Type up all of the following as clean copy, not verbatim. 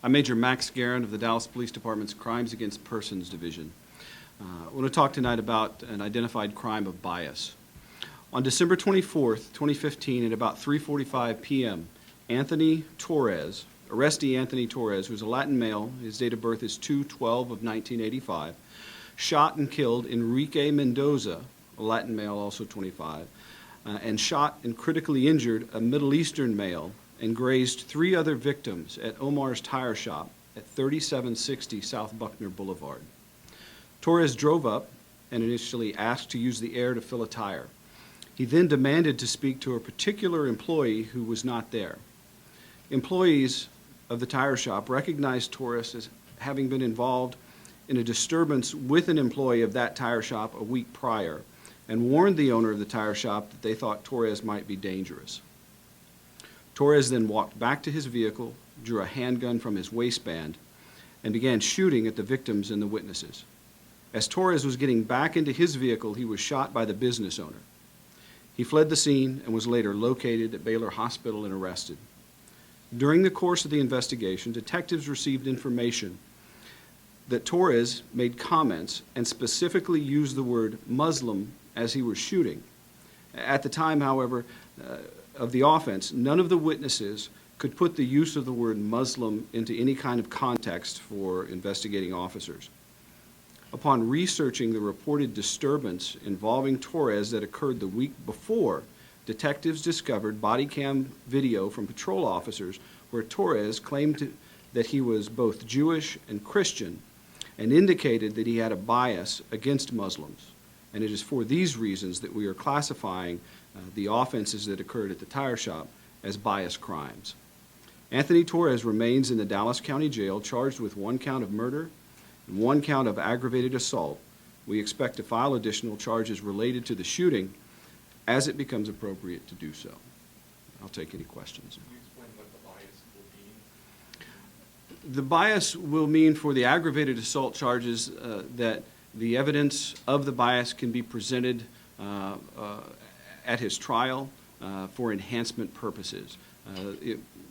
I'm Major Max Guerin of the Dallas Police Department's Crimes Against Persons Division. I want to talk tonight about an identified crime of bias. On December 24th, 2015, at about 3:45 p.m., arrestee Anthony Torres, who's a Latin male, his date of birth is 2/12 of 1985, shot and killed Enrique Mendoza, a Latin male, also 25, and shot and critically injured a Middle Eastern male and grazed 3 other victims at Omar's Tire Shop at 3760 South Buckner Boulevard. Torres drove up and initially asked to use the air to fill a tire. He then demanded to speak to a particular employee who was not there. Employees of the tire shop recognized Torres as having been involved in a disturbance with an employee of that tire shop a week prior and warned the owner of the tire shop that they thought Torres might be dangerous. Torres then walked back to his vehicle, drew a handgun from his waistband, and began shooting at the victims and the witnesses. As Torres was getting back into his vehicle, he was shot by the business owner. He fled the scene and was later located at Baylor Hospital and arrested. During the course of the investigation, detectives received information that Torres made comments and specifically used the word Muslim as he was shooting. At the time, however, of the offense, none of the witnesses could put the use of the word Muslim into any kind of context for investigating officers. Upon researching the reported disturbance involving Torres that occurred the week before, detectives discovered body cam video from patrol officers where Torres claimed that he was both Jewish and Christian and indicated that he had a bias against Muslims. And it is for these reasons that we are classifying the offenses that occurred at the tire shop as bias crimes. Anthony Torres remains in the Dallas County Jail charged with 1 count of murder and 1 count of aggravated assault. We expect to file additional charges related to the shooting as it becomes appropriate to do so. I'll take any questions. Can you explain what the bias will mean? The bias will mean for the aggravated assault charges that the evidence of the bias can be presented at his trial for enhancement purposes.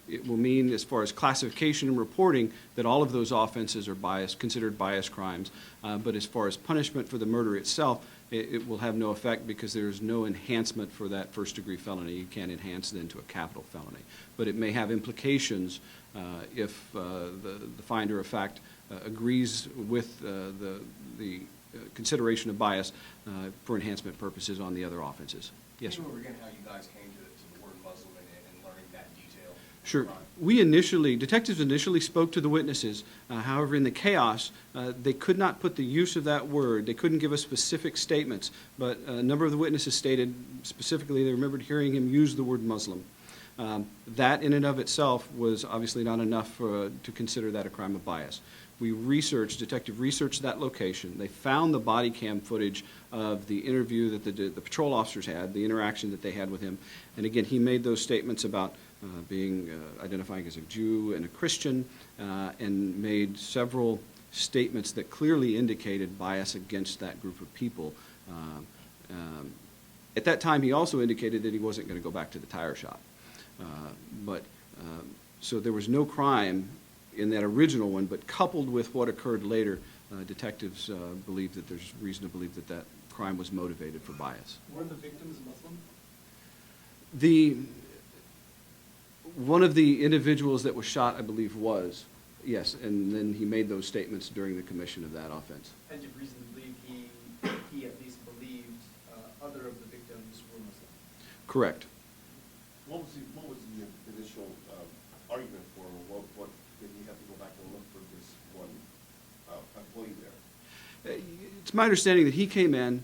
It will mean, as far as classification and reporting, that all of those offenses are considered bias crimes. But as far as punishment for the murder itself, it will have no effect because there is no enhancement for that first-degree felony. You can't enhance it into a capital felony. But it may have implications if the finder of fact agrees with the consideration of bias for enhancement purposes on the other offenses. Yes, sir. Can you go over again how you guys came to the word Muslim and learning that detail? Sure. Detectives initially spoke to the witnesses. However, in the chaos, they could not put the use of that word. They couldn't give us specific statements, but a number of the witnesses stated specifically they remembered hearing him use the word Muslim. That in and of itself was obviously not enough to consider that a crime of bias. Detective researched that location. They found the body cam footage of the interview that the patrol officers had, the interaction that they had with him. And again, he made those statements about identifying as a Jew and a Christian, and made several statements that clearly indicated bias against that group of people. At that time, he also indicated that he wasn't going to go back to the tire shop. So there was no crime in that original one, but coupled with what occurred later, detectives believe that there's reason to believe that that crime was motivated for bias. Were the victims Muslim? One of the individuals that was shot, I believe, was, yes, and then he made those statements during the commission of that offense. And you reason to believe he at least believed other of the victims were Muslim? Correct. What was the initial argument for what did he have to go back and look for this one employee there? It's my understanding that he came in,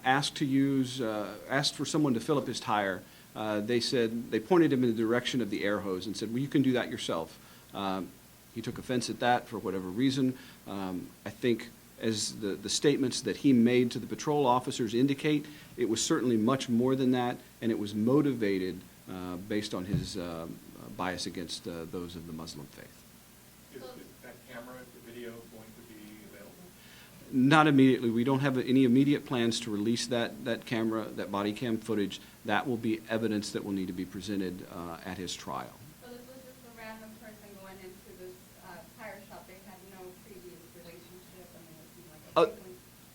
asked for someone to fill up his tire. They pointed him in the direction of the air hose and said, well, you can do that yourself. He took offense at that for whatever reason. I think as the statements that he made to the patrol officers indicate, it was certainly much more than that, and it was motivated based on his bias against those of the Muslim faith. Is that camera, the video, going to be available? Not immediately. We don't have any immediate plans to release that camera, that body cam footage. That will be evidence that will need to be presented at his trial. So this was just a random person going into this Uh,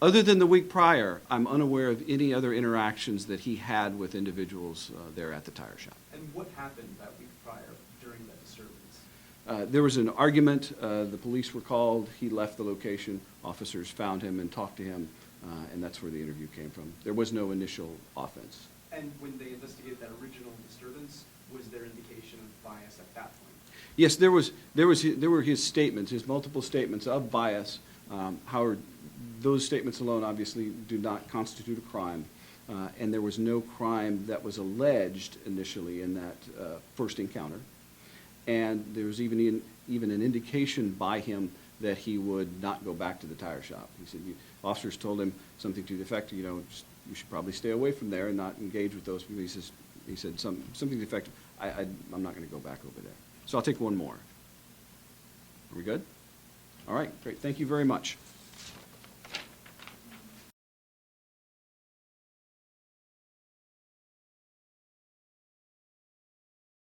Other than the week prior, I'm unaware of any other interactions that he had with individuals there at the tire shop. And what happened that week prior during that disturbance? There was an argument, the police were called, he left the location, officers found him and talked to him, and that's where the interview came from. There was no initial offense. And when they investigated that original disturbance, was there indication of bias at that point? Yes, there were his statements, his multiple statements of bias. However, those statements alone obviously do not constitute a crime, and there was no crime that was alleged initially in that first encounter. And there was even an indication by him that he would not go back to the tire shop. He said, officers told him something to the effect, you should probably stay away from there and not engage with those people. He said something to the effect, I'm not going to go back over there. So I'll take one more. Are we good? All right, great. Thank you very much.